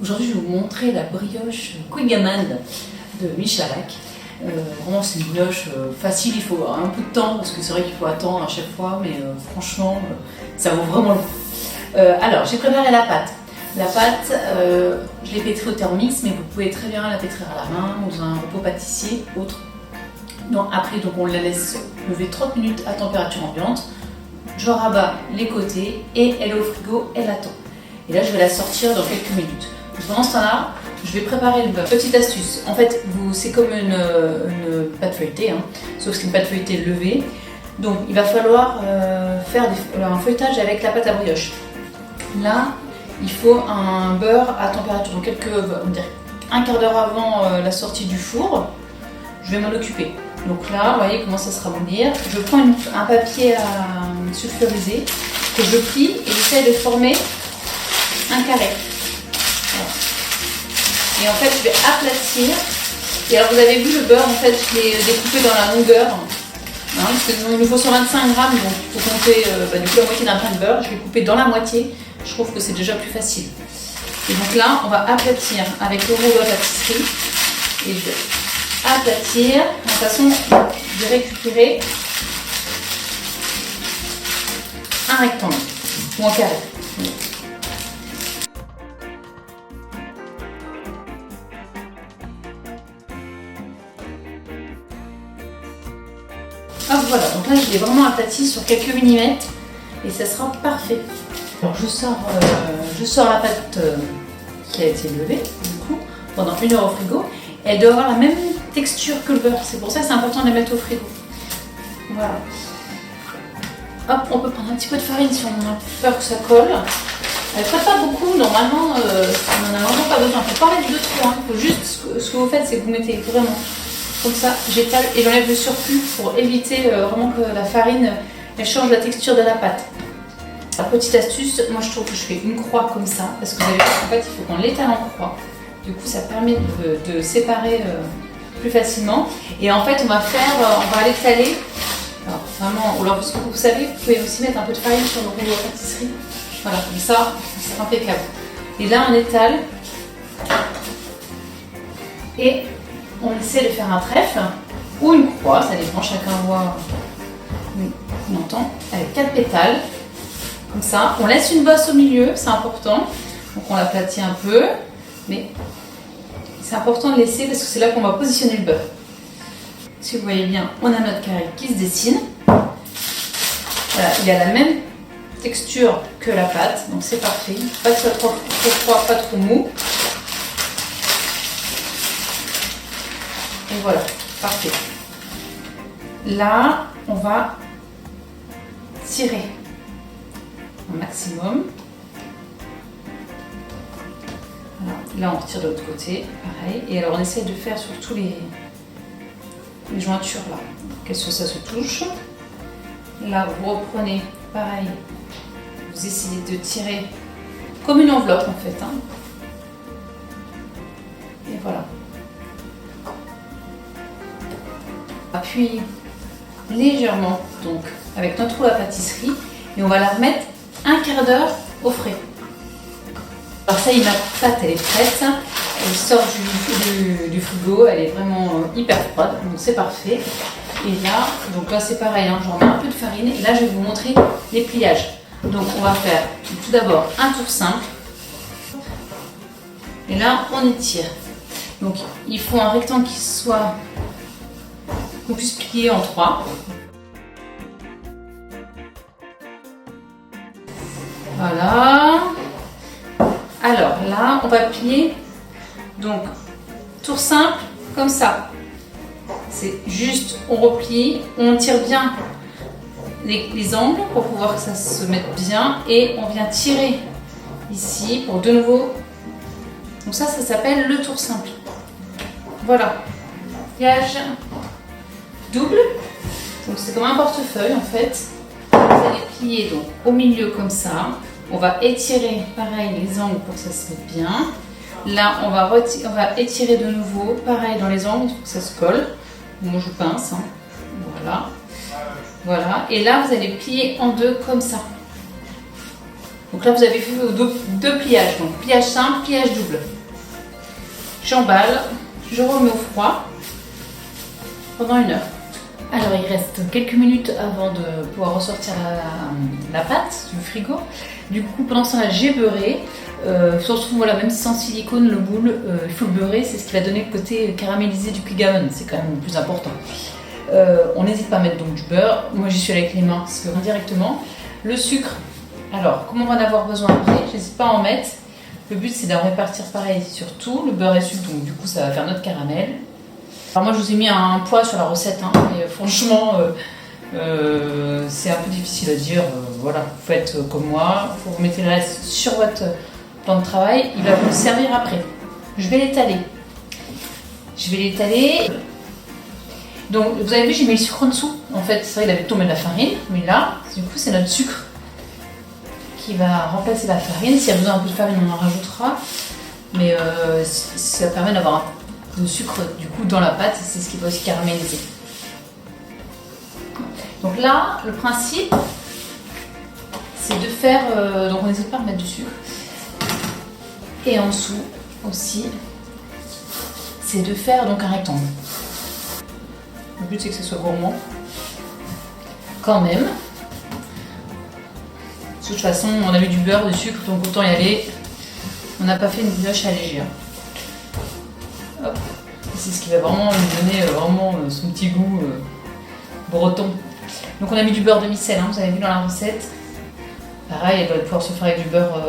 Aujourd'hui, je vais vous montrer la brioche Kouign-Amann de Michalak. Vraiment, c'est une brioche facile, il faut un peu de temps parce que c'est vrai qu'il faut attendre à chaque fois, mais franchement, ça vaut vraiment le coup. Alors, j'ai préparé la pâte. La pâte, je l'ai pétrie au Thermomix, mais vous pouvez très bien la pétrir à la main ou dans un repos pâtissier autre. Donc, après, on la laisse lever 30 minutes à température ambiante. Je rabats les côtés et elle est au frigo, elle attend. Et là, je vais la sortir dans quelques minutes. Pendant ce temps-là, je vais préparer le beurre. Petite astuce, en fait, c'est comme une pâte feuilletée, hein, sauf que c'est une pâte feuilletée levée. Donc, il va falloir faire un feuilletage avec la pâte à brioche. Là, il faut un beurre à température, donc un quart d'heure avant la sortie du four. Je vais m'en occuper. Donc là, vous voyez comment ça se ramollir. Je prends un papier à sulfuriser que je plie et j'essaie de former un carré. Voilà. Et en fait, je vais aplatir. Et alors, vous avez vu le beurre, en fait, je l'ai découpé dans la longueur. Hein, parce qu'il nous faut 125 grammes, donc il faut compter du coup la moitié d'un pain de beurre. Je l'ai coupé dans la moitié. Je trouve que c'est déjà plus facile. Et donc là, on va aplatir avec le rouleau à pâtisserie. Et je vais aplatir de façon de récupérer un rectangle ou un carré. Hop, voilà, donc là je l'ai vraiment aplati sur quelques millimètres et ça sera parfait. Alors je sors la pâte qui a été levée du coup pendant 1 heure au frigo. Elle doit avoir la même texture que le beurre, c'est pour ça que c'est important de la mettre au frigo. Voilà. Hop, on peut prendre un petit peu de farine si on a peur que ça colle. Elle ne pas beaucoup, normalement, on n'en a vraiment pas besoin. Il ne faut pas mettre de trop, hein. Il faut juste, ce que vous faites, c'est que vous mettez vraiment comme ça, j'étale et j'enlève le surplus pour éviter vraiment que la farine elle change la texture de la pâte. Alors, petite astuce, moi je trouve que je fais une croix comme ça, parce que vous avez vu qu'en fait, il faut qu'on l'étale en croix. Du coup, ça permet de séparer plus facilement. Et en fait, on va l'étaler. Alors, vraiment, alors, parce que vous savez, vous pouvez aussi mettre un peu de farine sur le rouleau à pâtisserie. Voilà, comme ça, c'est impeccable. Et là, on étale. Et on essaie de faire un trèfle ou une croix, ça dépend, chacun voit on entend, avec 4 pétales. Comme ça, on laisse une bosse au milieu, c'est important. Donc, on l'aplatit un peu. Mais c'est important de laisser parce que c'est là qu'on va positionner le beurre. Si vous voyez bien, on a notre carré qui se dessine. Voilà, il a la même texture que la pâte, donc c'est parfait. Pas que ce soit trop froid, pas trop mou. Et voilà, parfait. Là, on va tirer un maximum. Voilà. Là, on retire de l'autre côté, pareil. Et alors, on essaie de faire sur tous les jointures là, que ça se touche. Là, vous reprenez, pareil, vous essayez de tirer comme une enveloppe en fait. Hein. Et voilà. Appuie légèrement donc avec notre roue à pâtisserie et on va la remettre un quart d'heure au frais. Alors ça y est, ma pâte elle est prête, elle sort du frigo, elle est vraiment hyper froide, donc c'est parfait. Et là, donc là c'est pareil, hein, j'en mets un peu de farine et là je vais vous montrer les pliages. Donc on va faire tout d'abord un tour simple et là on étire. Donc il faut un rectangle qu'on puisse plier en 3. Voilà. Alors là, on va plier, donc tour simple, comme ça. C'est juste, on replie, on tire bien les angles pour pouvoir que ça se mette bien et on vient tirer ici pour de nouveau. Donc ça s'appelle le tour simple. Voilà. Pliage double, donc c'est comme un portefeuille en fait. Vous allez plier donc au milieu comme ça. On va étirer pareil les angles pour que ça se mette bien. Là on va étirer de nouveau pareil dans les angles pour que ça se colle. Moi je pince, hein. Voilà. Voilà. Et là vous allez plier en 2 comme ça. Donc là, vous avez fait vos deux pliages. Donc pliage simple, pliage double. J'emballe, je remets au froid pendant 1 heure. Alors il reste quelques minutes avant de pouvoir ressortir la pâte du frigo. Du coup pendant ce temps-là j'ai beurré. Surtout voilà, même sans silicone le moule, il faut le beurrer, c'est ce qui va donner le côté caramélisé du Quick-Gammon, c'est quand même le plus important. On n'hésite pas à mettre donc du beurre. Moi j'y suis avec les mains parce que indirectement. Le sucre, alors comme on va en avoir besoin après, j'hésite pas à en mettre. Le but c'est d'en répartir pareil sur tout, le beurre et sucre, donc du coup ça va faire notre caramel. Alors moi je vous ai mis un poids sur la recette, hein, mais franchement c'est un peu difficile à dire. Voilà, vous faites comme moi, vous mettez le reste sur votre plan de travail, il va vous servir après. Je vais l'étaler. Donc vous avez vu, j'ai mis le sucre en dessous. En fait, c'est vrai qu'il avait tombé de la farine, mais là, du coup, c'est notre sucre qui va remplacer la farine. S'il y a besoin d'un peu de farine, on en rajoutera. Mais ça permet d'avoir de sucre du coup dans la pâte, c'est ce qui va aussi caraméliser. Donc là, le principe, c'est de faire, donc on n'hésite pas à mettre du sucre, et en dessous aussi, c'est de faire donc un rectangle. Le but c'est que ce soit gourmand, quand même. De toute façon, on a mis du beurre, du sucre, donc autant y aller. On n'a pas fait une brioche allégée. Hop. C'est ce qui va vraiment lui donner son petit goût breton. Donc on a mis du beurre demi-sel, hein, vous avez vu dans la recette. Pareil, elle va pouvoir se faire avec du beurre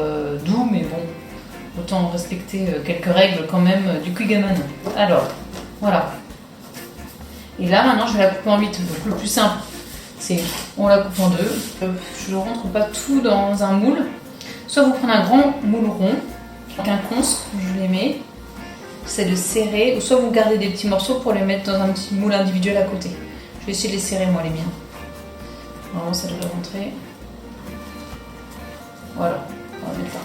doux, mais bon, autant respecter quelques règles quand même du Quick-Gammon. Alors, voilà. Et là maintenant je vais la couper en 8. Donc le plus simple, c'est on la coupe en 2. Je ne rentre pas tout dans un moule. Soit vous prenez un grand moule rond, un conce, je les mets. C'est de serrer, ou soit vous gardez des petits morceaux pour les mettre dans un petit moule individuel à côté. Je vais essayer de les serrer moi les miens. Normalement ça devrait rentrer. Voilà, on va mettre là.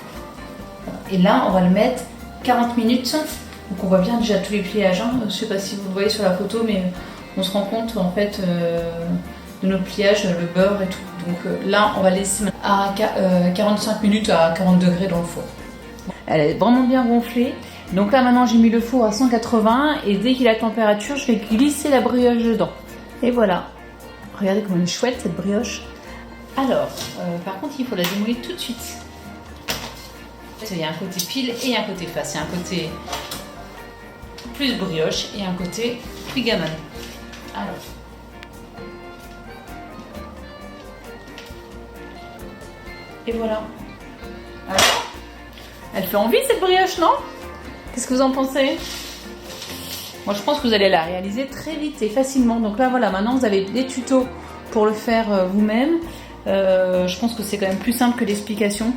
Voilà. Et là on va le mettre 40 minutes. Donc on voit bien déjà tous les pliages. Hein. Je ne sais pas si vous le voyez sur la photo, mais on se rend compte en fait de nos pliages, le beurre et tout. Donc là on va laisser à 45 minutes à 40 degrés dans le four. Elle est vraiment bien gonflée. Donc là maintenant j'ai mis le four à 180 et dès qu'il a la température, je vais glisser la brioche dedans. Et voilà. Regardez comme elle est chouette cette brioche. Alors, par contre il faut la démouler tout de suite. Il y a un côté pile et il y a un côté face. Il y a un côté plus brioche et un côté Quick-Gammon. Alors. Et voilà. Alors, elle fait envie cette brioche, non? Qu'est-ce que vous en pensez? Moi je pense que vous allez la réaliser très vite et facilement. Donc là voilà, maintenant vous avez des tutos pour le faire vous-même. Je pense que c'est quand même plus simple que l'explication.